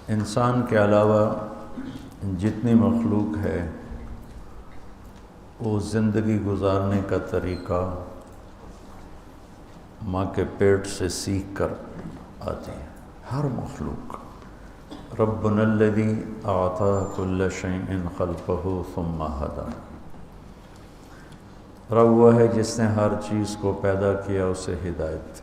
انسان کے علاوہ جتنی مخلوق ہے وہ زندگی گزارنے کا طریقہ ماں کے پیٹ سے سیکھ کر آتی ہے. ہر مخلوق. ربنا الذی اعطى كل شيء خلقه ثم هدى. رب وہ ہے جس نے ہر چیز کو پیدا کیا اسے ہدایت.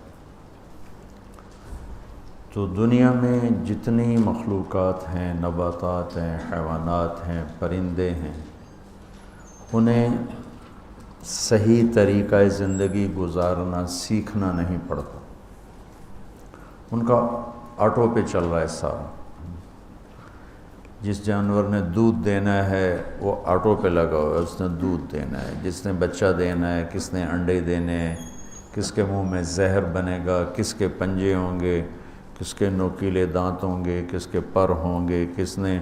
تو دنیا میں جتنی مخلوقات ہیں، نباتات ہیں، حیوانات ہیں، پرندے ہیں، انہیں صحیح طریقہ زندگی گزارنا سیکھنا نہیں پڑتا. ان کا آٹو پہ چل رہا ہے سارا. جس جانور نے دودھ دینا ہے وہ آٹو پہ لگا ہوا ہے، اس نے دودھ دینا ہے. جس نے بچہ دینا ہے، کس نے انڈے دینے ہیں، کس کے منہ میں زہر بنے گا، کس کے پنجے ہوں گے، کس کے نوکیلے دانت ہوں گے، کس کے پر ہوں گے، کس نے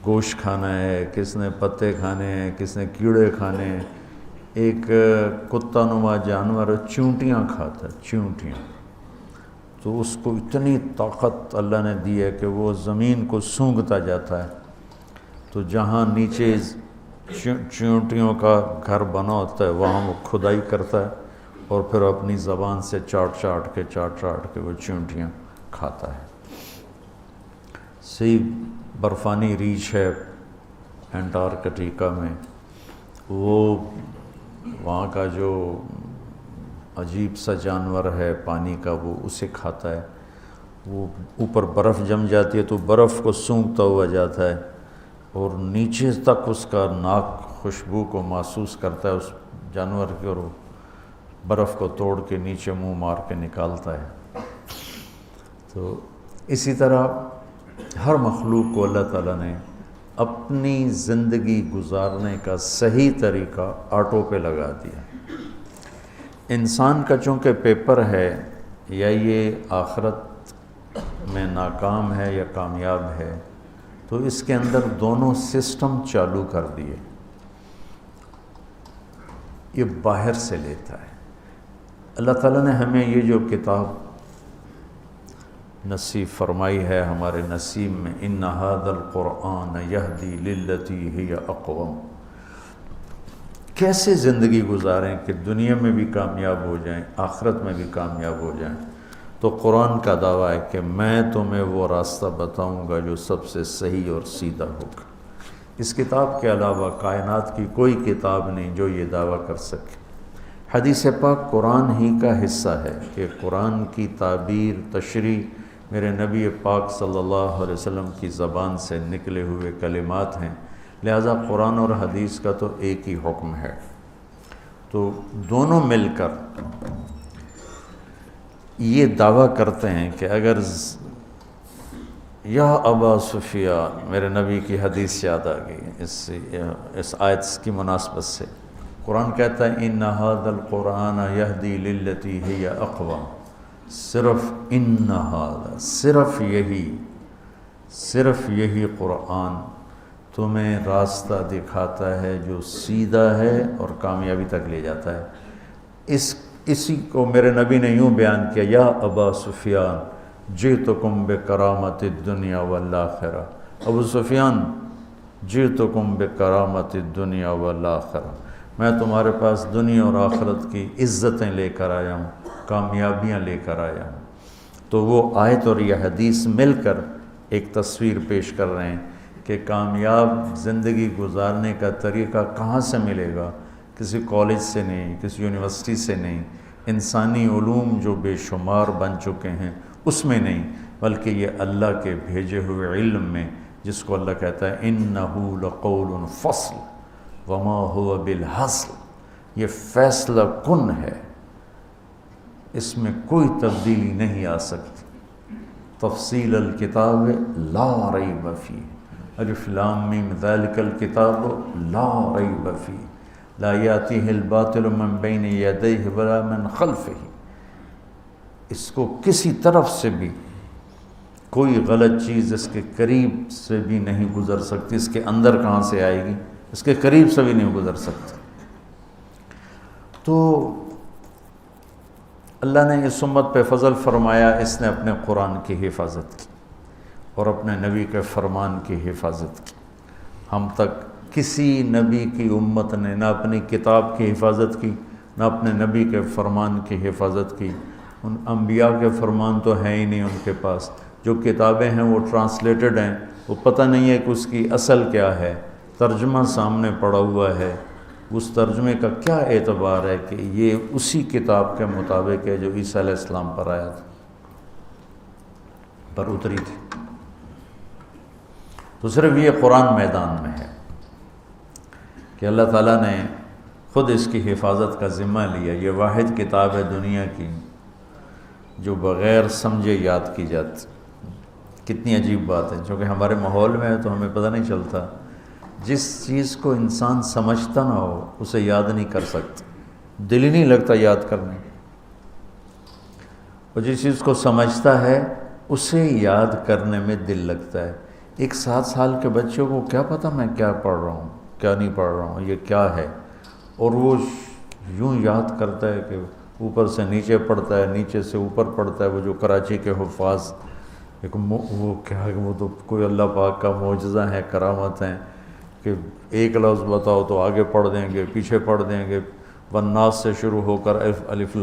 گوشت کھانا ہے، کس نے پتے کھانے ہیں، کس نے کیڑے کھانے ہیں. ایک کتا نما جانور چونٹیاں کھاتا ہے، چونٹیاں. تو اس کو اتنی طاقت اللہ نے دی ہے کہ وہ زمین کو سونگھتا جاتا ہے. تو جہاں نیچے چونٹیوں کا گھر بنا ہوتا ہے وہاں وہ کھدائی کرتا ہے اور پھر اپنی زبان سے چاٹ چاٹ کے وہ چونٹیاں کھاتا ہے. سی برفانی ریچھ ہے انٹارکٹیکا میں، وہ وہاں کا جو عجیب سا جانور ہے پانی کا وہ اسے کھاتا ہے. وہ اوپر برف جم جاتی ہے تو برف کو سونگھتا ہوا جاتا ہے اور نیچے تک اس کا ناک خوشبو کو محسوس کرتا ہے اس جانور کی، اور برف کو توڑ کے نیچے منہ مار کے نکالتا ہے. تو اسی طرح ہر مخلوق کو اللہ تعالیٰ نے اپنی زندگی گزارنے کا صحیح طریقہ آٹو پہ لگا دیا. انسان کا چونکہ پیپر ہے، یا یہ آخرت میں ناکام ہے یا کامیاب ہے، تو اس کے اندر دونوں سسٹم چالو کر دیے. یہ باہر سے لیتا ہے. اللہ تعالیٰ نے ہمیں یہ جو کتاب نصیب فرمائی ہے ہمارے نصیب میں، ان ھذا القرآن یہدی للتی ہی اقوم، کیسے زندگی گزاریں کہ دنیا میں بھی کامیاب ہو جائیں، آخرت میں بھی کامیاب ہو جائیں. تو قرآن کا دعویٰ ہے کہ میں تمہیں وہ راستہ بتاؤں گا جو سب سے صحیح اور سیدھا ہوگا. اس کتاب کے علاوہ کائنات کی کوئی کتاب نہیں جو یہ دعویٰ کر سکے. حدیث پاک قرآن ہی کا حصہ ہے کہ قرآن کی تعبیر، تشریح میرے نبی پاک صلی اللہ علیہ وسلم کی زبان سے نکلے ہوئے کلمات ہیں. لہذا قرآن اور حدیث کا تو ایک ہی حکم ہے. تو دونوں مل کر یہ دعویٰ کرتے ہیں کہ اگر یا ابا سفیان، میرے نبی کی حدیث یاد آ گئی اس آیت کی مناسبت سے. قرآن کہتا ہے ان ھذا القرآن یہدی للتی ہی اقوم. صرف ان ھذا، صرف یہی قرآن تمہیں راستہ دکھاتا ہے جو سیدھا ہے اور کامیابی تک لے جاتا ہے. اسی کو میرے نبی نے یوں بیان کیا، یا ابا سفیان جئتکم بکرامت الدنیا والآخرہ. ابو سفیان جئتکم بکرامت الدنیا والآخرہ، میں تمہارے پاس دنیا اور آخرت کی عزتیں لے کر آیا ہوں، کامیابیاں لے کر آیا ہوں. تو وہ آیت اور یہ حدیث مل کر ایک تصویر پیش کر رہے ہیں کہ کامیاب زندگی گزارنے کا طریقہ کہاں سے ملے گا. کسی کالج سے نہیں، کسی یونیورسٹی سے نہیں، انسانی علوم جو بے شمار بن چکے ہیں اس میں نہیں، بلکہ یہ اللہ کے بھیجے ہوئے علم میں، جس کو اللہ کہتا ہے انہ لقول فصل وما هو بالحزل. یہ فیصلہ کن ہے، اس میں کوئی تبدیلی نہیں آ سکتی. تفصیل الکتاب لا ریب فیہ، الف لام میم ذالک الکتاب لا ریب فیہ لا یاتیہ الباطل من بین یدیہ ولا من خلفہ. اس کو کسی طرف سے بھی کوئی غلط چیز اس کے قریب سے بھی نہیں گزر سکتی. اس کے اندر کہاں سے آئے گی، اس کے قریب سے بھی نہیں گزر سکتی. تو اللہ نے اس امت پہ فضل فرمایا، اس نے اپنے قرآن کی حفاظت کی اور اپنے نبی کے فرمان کی حفاظت کی۔ ہم تک کسی نبی کی امت نے نہ اپنی کتاب کی حفاظت کی، نہ اپنے نبی کے فرمان کی حفاظت کی۔ ان انبیاء کے فرمان تو ہیں ہی نہیں ان کے پاس، جو کتابیں ہیں وہ ٹرانسلیٹڈ ہیں، وہ پتہ نہیں ہے کہ اس کی اصل کیا ہے، ترجمہ سامنے پڑا ہوا ہے، اس ترجمے کا کیا اعتبار ہے کہ یہ اسی کتاب کے مطابق ہے جو عیسیٰ علیہ السلام پر آیا تھا، پر اتری تھی۔ تو صرف یہ قرآن میدان میں ہے کہ اللہ تعالیٰ نے خود اس کی حفاظت کا ذمہ لیا۔ یہ واحد کتاب ہے دنیا کی جو بغیر سمجھے یاد کی جاتی۔ کتنی عجیب بات ہے، چونکہ ہمارے ماحول میں ہے تو ہمیں پتہ نہیں چلتا۔ جس چیز کو انسان سمجھتا نہ ہو اسے یاد نہیں کر سکتا، دل ہی نہیں لگتا یاد کرنے، اور جس چیز کو سمجھتا ہے اسے یاد کرنے میں دل لگتا ہے۔ ایک 7 سال کے بچوں کو کیا پتہ میں کیا پڑھ رہا ہوں، کیا نہیں پڑھ رہا ہوں، یہ کیا ہے، اور وہ یوں یاد کرتا ہے کہ اوپر سے نیچے پڑھتا ہے، نیچے سے اوپر پڑھتا ہے۔ وہ جو کراچی کے حفاظ، وہ کیا ہے، وہ تو کوئی اللہ پاک کا معجزہ ہے، کرامت ہیں کہ ایک لفظ بتاؤ تو آگے پڑھ دیں گے، پیچھے پڑھ دیں گے، والناس سے شروع ہو کر الف لام